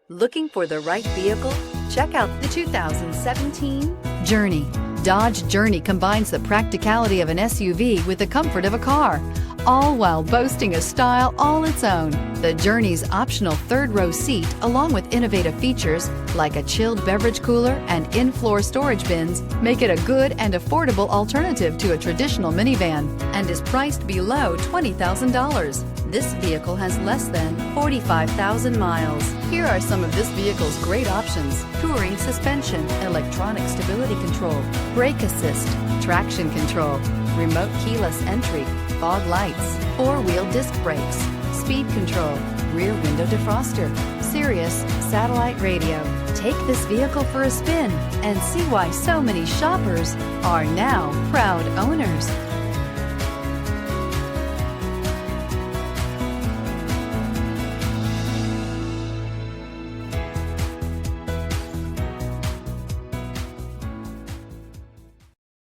Looking for the right vehicle? Check out the 2017 Journey. Dodge Journey combines the practicality of an SUV with the comfort of a car, all while boasting a style all its own. The Journey's optional third-row seat, along with innovative features like a chilled beverage cooler and in-floor storage bins, make it a good and affordable alternative to a traditional minivan and is priced below $20,000. This vehicle has less than 45,000 miles. Here are some of this vehicle's great options: touring suspension, electronic stability control, brake assist, traction control, remote keyless entry, fog lights, four-wheel disc brakes, speed control, rear window defroster, Sirius satellite radio. Take this vehicle for a spin and see why so many shoppers are now proud owners.